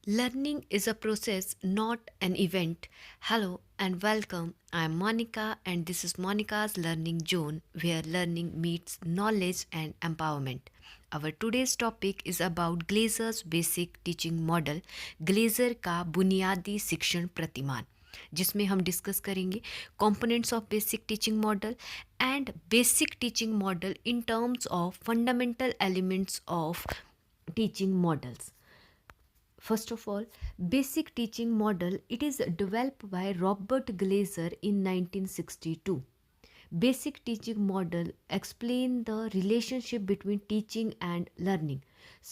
Learning is a process, not an event. Hello and welcome. I am Monica, and this is Monica's Learning Zone, where learning meets knowledge and empowerment. Our today's topic is about Glazer's basic teaching model, Glazer का बुनियादी शिक्षण प्रतिमान, जिसमें हम discuss करेंगे components of basic teaching model and basic teaching model in terms of fundamental elements of teaching models. First of all, basic teaching model, it is developed by Robert Glaser in 1962. Basic teaching model explain the relationship between teaching and learning.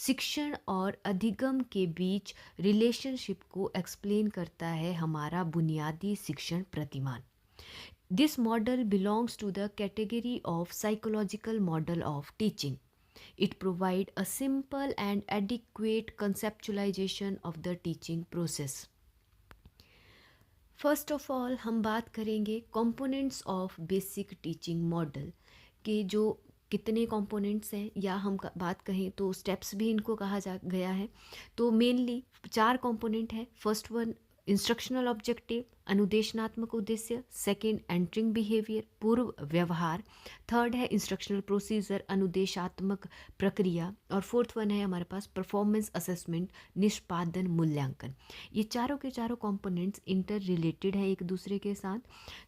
शिक्षण और अधिगम के बीच relationship को explain करता है हमारा बुनियादी शिक्षण प्रतिमान. This model belongs to the category of psychological model of teaching. It provides a simple and adequate conceptualization of the teaching process. First of all हम बात करेंगे components of basic teaching model के जो कितने कंपोनेंट्स हैं, या हम बात कहें तो स्टेप्स भी इनको कहा जा गया है. तो मेनली 4 कंपोनेंट है. फर्स्ट वन इंस्ट्रक्शनल ऑब्जेक्टिव, अनुदेशनात्मक उद्देश्य. सेकंड एंटरिंग बिहेवियर, पूर्व व्यवहार. थर्ड है इंस्ट्रक्शनल प्रोसीजर, अनुदेशात्मक प्रक्रिया. और फोर्थ वन है हमारे पास परफॉर्मेंस असेसमेंट, निष्पादन मूल्यांकन. ये चारों के चारों कंपोनेंट्स इंटर रिलेटेड है एक दूसरे के साथ.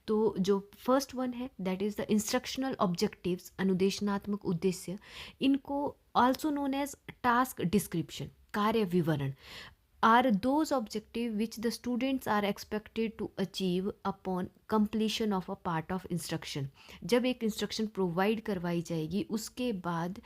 तो जो फर्स्ट वन है that is the instructional objectives, अनुदेशनात्मक उद्देश्य. इनको also known as task description, कार्य विवरण, are those objectives which the students are expected to achieve upon completion of a part of instruction. जब एक इंस्ट्रक्शन प्रोवाइड करवाई जाएगी उसके बाद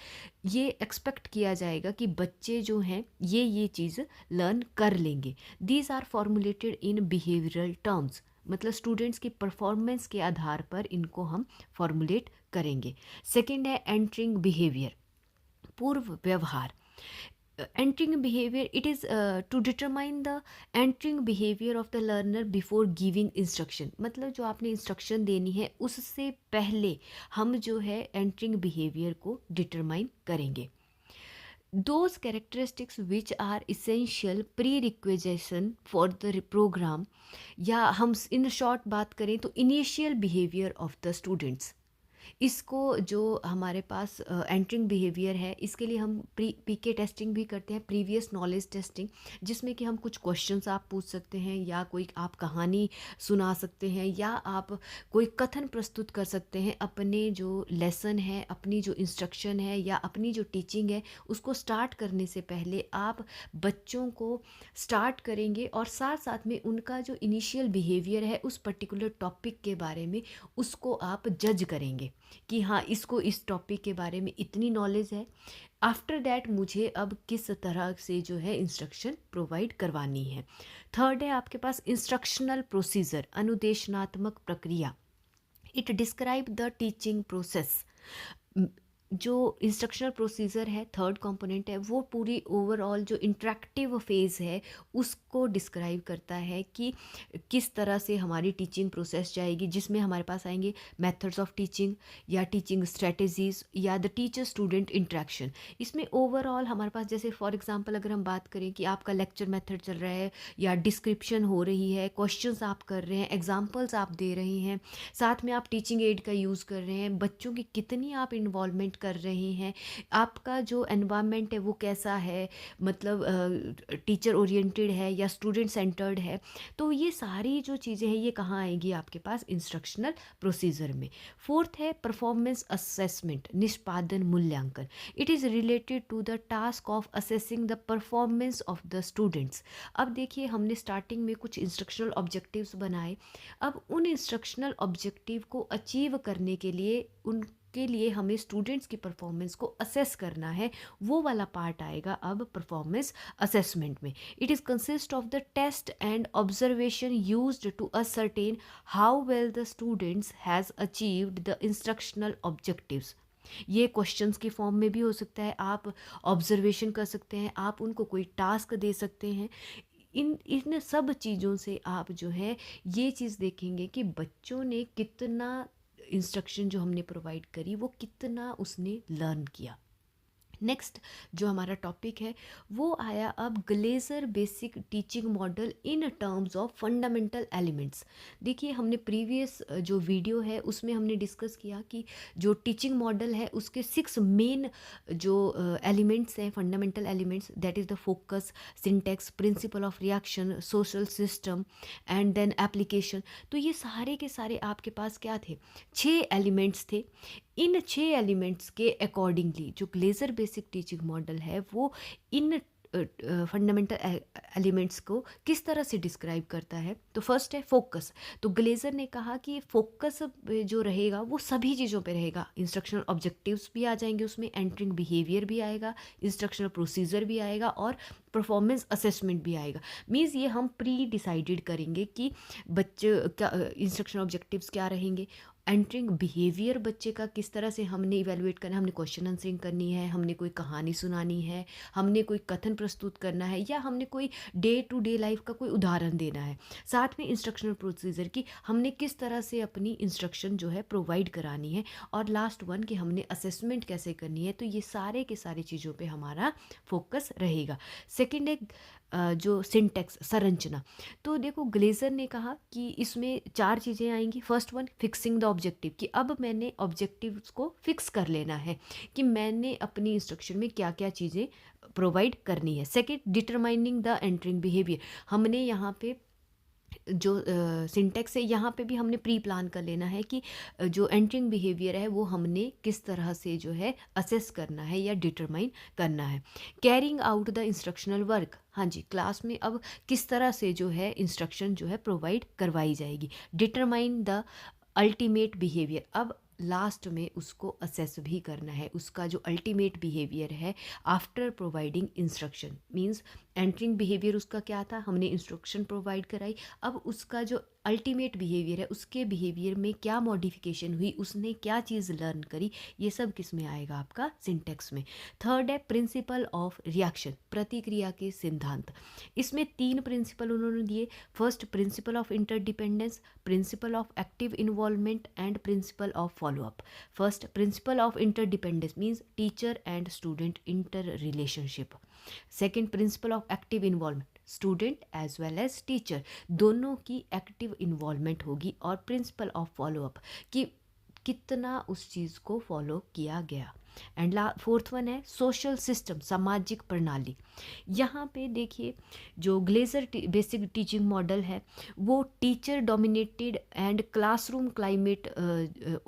ये एक्सपेक्ट किया जाएगा कि बच्चे जो हैं ये चीज़ लर्न कर लेंगे. These are formulated in behavioural terms, मतलब स्टूडेंट्स की परफॉर्मेंस के आधार पर इनको हम फॉर्मुलेट करेंगे. सेकेंड है एंटरिंग बिहेवियर, पूर्व व्यवहार. Entering behavior, it is to determine the entering behavior of the learner before giving instruction. मतलब जो आपने इंस्ट्रक्शन देनी है उससे पहले हम जो है entering behavior को डिटरमाइन करेंगे. Those characteristics which are essential prerequisition for the program, या हम इन शॉर्ट बात करें तो initial behaviour of the students. इसको जो हमारे पास एंटरिंग बिहेवियर है इसके लिए हम पीके टेस्टिंग भी करते हैं, प्रीवियस नॉलेज टेस्टिंग, जिसमें कि हम कुछ क्वेश्चंस आप पूछ सकते हैं, या कोई आप कहानी सुना सकते हैं, या आप कोई कथन प्रस्तुत कर सकते हैं. अपने जो लेसन है, अपनी जो इंस्ट्रक्शन है, या अपनी जो टीचिंग है उसको स्टार्ट करने से पहले आप बच्चों को स्टार्ट करेंगे और साथ साथ में उनका जो इनिशियल बिहेवियर है उस पर्टिकुलर टॉपिक के बारे में उसको आप जज करेंगे कि हाँ इसको इस टॉपिक के बारे में इतनी नॉलेज है. आफ्टर दैट मुझे अब किस तरह से जो है इंस्ट्रक्शन प्रोवाइड करवानी है. थर्ड है आपके पास इंस्ट्रक्शनल प्रोसीजर, अनुदेशनात्मक प्रक्रिया. It describe the teaching process. जो इंस्ट्रक्शनल प्रोसीजर है, थर्ड कंपोनेंट है, वो पूरी ओवरऑल जो इंटरेक्टिव फेज़ है उसको डिस्क्राइब करता है कि किस तरह से हमारी टीचिंग प्रोसेस जाएगी, जिसमें हमारे पास आएंगे मेथड्स ऑफ टीचिंग, या टीचिंग स्ट्रेटजीज, या द टीचर स्टूडेंट इंटरेक्शन. इसमें ओवरऑल हमारे पास जैसे फॉर एग्जांपल अगर हम बात करें कि आपका लेक्चर मेथड चल रहा है, या डिस्क्रिप्शन हो रही है, क्वेश्चंस आप कर रहे हैं, एग्जांपल्स आप दे रहे हैं, साथ में आप टीचिंग एड का यूज़ कर रहे हैं, बच्चों की कितनी आप इन्वॉल्वमेंट कर रहे हैं, आपका जो एनवायरनमेंट है वो कैसा है, मतलब टीचर ओरिएंटेड है या स्टूडेंट सेंटर्ड है. तो ये सारी जो चीज़ें हैं ये कहाँ आएंगी आपके पास इंस्ट्रक्शनल प्रोसीजर में. फोर्थ है परफॉर्मेंस असेसमेंट, निष्पादन मूल्यांकन. It is related to the task of assessing the performance of the students. अब देखिए हमने स्टार्टिंग में कुछ इंस्ट्रक्शनल ऑब्जेक्टिव्स बनाए. अब उन इंस्ट्रक्शनल ऑब्जेक्टिव को अचीव करने के लिए उनके लिए हमें स्टूडेंट्स की परफॉर्मेंस को असेस करना है. वो वाला पार्ट आएगा अब परफॉर्मेंस असेसमेंट में. It is consist of the test and observation used to ascertain how well the students has achieved the instructional objectives. ये क्वेश्चंस की फॉर्म में भी हो सकता है, आप ऑब्जर्वेशन कर सकते हैं, आप उनको कोई टास्क दे सकते हैं. इन सब चीज़ों से आप जो है ये चीज़ देखेंगे कि बच्चों ने कितना इंस्ट्रक्शन जो हमने प्रोवाइड करी वो कितना उसने लर्न किया. नेक्स्ट जो हमारा टॉपिक है वो आया अब Glazer basic teaching model in terms of fundamental elements. देखिए हमने प्रीवियस जो वीडियो है उसमें हमने डिस्कस किया कि जो टीचिंग मॉडल है उसके 6 मेन जो एलिमेंट्स हैं, fundamental elements, that is the focus, syntax, principle of reaction, social system and then application. तो ये सारे के सारे आपके पास क्या थे, 6 एलिमेंट्स थे। इन 6 एलिमेंट्स के अकॉर्डिंगली जो ग्लेजर बेसिक टीचिंग मॉडल है वो इन फंडामेंटल एलिमेंट्स को किस तरह से डिस्क्राइब करता है। तो फर्स्ट है फोकस। तो ग्लेजर ने कहा कि फोकस जो रहेगा वो सभी चीज़ों पे रहेगा। इंस्ट्रक्शनल ऑब्जेक्टिव्स भी आ जाएंगे उसमें, एंटरिंग बिहेवियर भी आएगा, इंस्ट्रक्शनल प्रोसीजर भी आएगा और परफॉर्मेंस असेसमेंट भी आएगा। मीन्स ये हम प्री डिसाइडेड करेंगे कि बच्चे क्या इंस्ट्रक्शनल ऑब्जेक्टिव्स क्या रहेंगे, एंटरिंग बिहेवियर बच्चे का किस तरह से हमने इवेलुएट करना है, हमने क्वेश्चन आंसरिंग करनी है, हमने कोई कहानी सुनानी है, हमने कोई कथन प्रस्तुत करना है, या हमने कोई डे टू डे लाइफ का कोई उदाहरण देना है। साथ में इंस्ट्रक्शनल प्रोसीजर की हमने किस तरह से अपनी इंस्ट्रक्शन जो है प्रोवाइड करानी है, और लास्ट वन कि हमने असेसमेंट कैसे करनी है। तो ये सारे के सारी चीज़ों पे हमारा फोकस रहेगा। सेकेंड है जो सिंटेक्स, संरचना। तो देखो ग्लेजर ने कहा कि इसमें 4 चीज़ें आएंगी। First one fixing the objective, कि अब मैंने ऑब्जेक्टिव्स को फिक्स कर लेना है कि मैंने अपनी इंस्ट्रक्शन में क्या क्या चीज़ें प्रोवाइड करनी है। Second determining the entering behaviour, हमने यहाँ पे जो सिंटेक्स है यहाँ पे भी हमने प्री प्लान कर लेना है कि जो एंटरिंग बिहेवियर है वो हमने किस तरह से जो है असेस करना है या डिटरमाइन करना है। Carrying out the instructional work, हाँ जी, क्लास में अब किस तरह से जो है इंस्ट्रक्शन जो है प्रोवाइड करवाई जाएगी। डिटरमाइन द अल्टीमेट बिहेवियर, अब लास्ट में उसको असेस भी करना है, उसका जो अल्टीमेट बिहेवियर है after providing instruction. Means entering behaviour उसका क्या था, हमने इंस्ट्रक्शन प्रोवाइड कराई, अब उसका जो अल्टीमेट बिहेवियर है उसके बिहेवियर में क्या मॉडिफिकेशन हुई, उसने क्या चीज़ लर्न करी, ये सब किस में आएगा, आपका सिंटेक्स में। थर्ड है प्रिंसिपल ऑफ रिएक्शन, प्रतिक्रिया के सिद्धांत। इसमें 3 प्रिंसिपल उन्होंने दिए। First principle of interdependence, principle of active involvement and principle of follow up. First principle of interdependence means teacher and student interrelationship. Second principle of active involvement, student as well as teacher दोनों की active involvement होगी। और principal of follow up कि कितना उस चीज़ को follow किया गया। एंड फोर्थ वन है सोशल सिस्टम, सामाजिक प्रणाली। यहाँ पे देखिए जो ग्लेजर बेसिक टीचिंग मॉडल है वो teacher dominated and classroom climate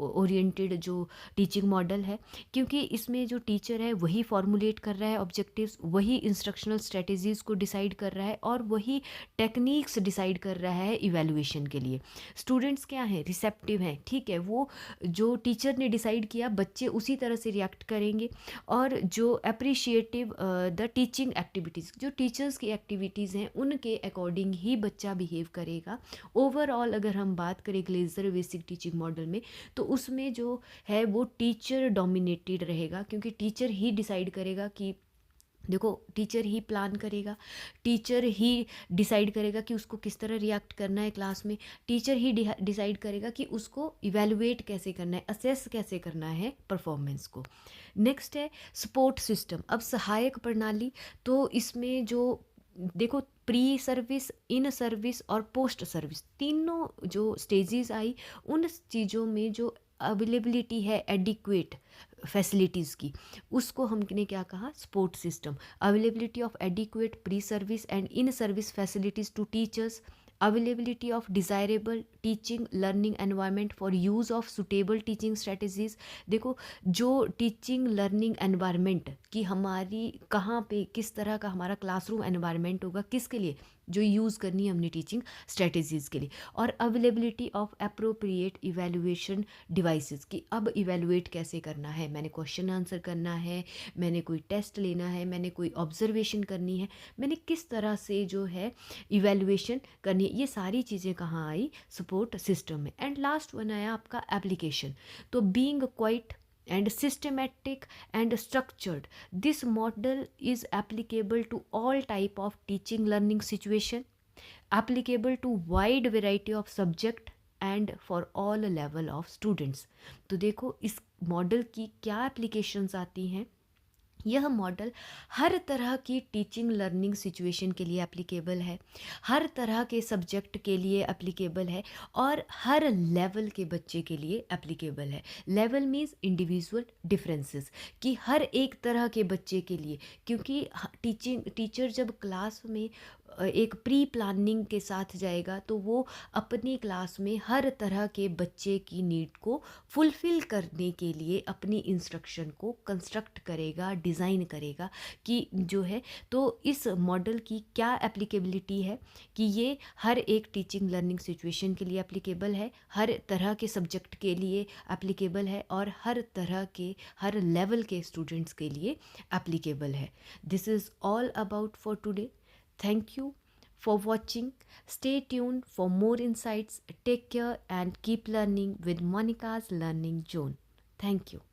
oriented जो टीचिंग मॉडल है, क्योंकि इसमें जो टीचर है वही फॉर्मुलेट कर रहा है ऑब्जेक्टिव्स, वही इंस्ट्रक्शनल स्ट्रेटेजीज को डिसाइड कर रहा है और वही टेक्निक्स डिसाइड कर रहा है इवैल्यूएशन के लिए। स्टूडेंट्स क्या हैं, रिसेप्टिव हैं, ठीक है, वो जो टीचर ने डिसाइड किया बच्चे उसी तरह से रिएक्ट करेंगे। और जो अप्रिशिएटिव द टीचिंग एक्टिविटीज़, जो टीचर्स की एक्टिविटीज़ हैं उनके अकॉर्डिंग ही बच्चा बिहेव करेगा। ओवरऑल अगर हम बात करें ग्लेजर बेसिक टीचिंग मॉडल में तो उसमें जो है वो टीचर डोमिनेटेड रहेगा, क्योंकि टीचर ही डिसाइड करेगा कि देखो टीचर ही प्लान करेगा, टीचर ही डिसाइड करेगा कि उसको किस तरह रिएक्ट करना है क्लास में, टीचर ही डिसाइड करेगा कि उसको इवैल्यूएट कैसे करना है, असेस कैसे करना है परफॉर्मेंस को। नेक्स्ट है सपोर्ट सिस्टम, अब सहायक प्रणाली। तो इसमें जो देखो प्री सर्विस, इन सर्विस और पोस्ट सर्विस तीनों जो स्टेजेस आई, उन चीज़ों में जो अवेलेबिलिटी है एडिक्वेट फैसिलिटीज़ की, उसको हमने क्या कहा, support system. Availability of adequate pre service and in service facilities to teachers, availability of desirable teaching learning environment for use of suitable teaching strategies. देखो जो टीचिंग लर्निंग एनवायरनमेंट कि हमारी कहाँ पे किस तरह का हमारा क्लासरूम एनवायरनमेंट होगा, किसके लिए, जो यूज़ करनी है हमने टीचिंग स्ट्रेटजीज़ के लिए। और availability of appropriate evaluation devices कि अब इवैल्यूएट कैसे करना है, मैंने क्वेश्चन आंसर करना है, मैंने कोई टेस्ट लेना है, मैंने कोई ऑब्जर्वेशन करनी है, मैंने किस तरह से जो है इवैल्यूएशन करनी है, ये सारी चीज़ें कहाँ आई, सपोर्ट सिस्टम में। एंड लास्ट वन आया आपका एप्लीकेशन। तो being quite and systematic and structured, this model is applicable to all type of teaching learning situation, applicable to wide variety of subject and for all level of students। तो देखो इस model की क्या applications आती हैं, यह model हर तरह की टीचिंग लर्निंग सिचुएशन के लिए एप्लीकेबल है, हर तरह के सब्जेक्ट के लिए एप्लीकेबल है और हर लेवल के बच्चे के लिए एप्लीकेबल है। लेवल मीन्स इंडिविजुअल डिफरेंसेस, कि हर एक तरह के बच्चे के लिए, क्योंकि टीचर जब क्लास में एक प्री प्लानिंग के साथ जाएगा तो वो अपनी क्लास में हर तरह के बच्चे की नीड को फुलफ़िल करने के लिए अपनी इंस्ट्रक्शन को कंस्ट्रक्ट करेगा, डिज़ाइन करेगा कि जो है। तो इस मॉडल की क्या एप्लीकेबिलिटी है कि ये हर एक टीचिंग लर्निंग सिचुएशन के लिए एप्लीकेबल है, हर तरह के सब्जेक्ट के लिए एप्लीकेबल है और हर तरह के, हर लेवल के स्टूडेंट्स के लिए एप्लीकेबल है। This is all about for today. Thank you for watching. Stay tuned for more insights. Take care and keep learning with Monica's Learning Zone. Thank you.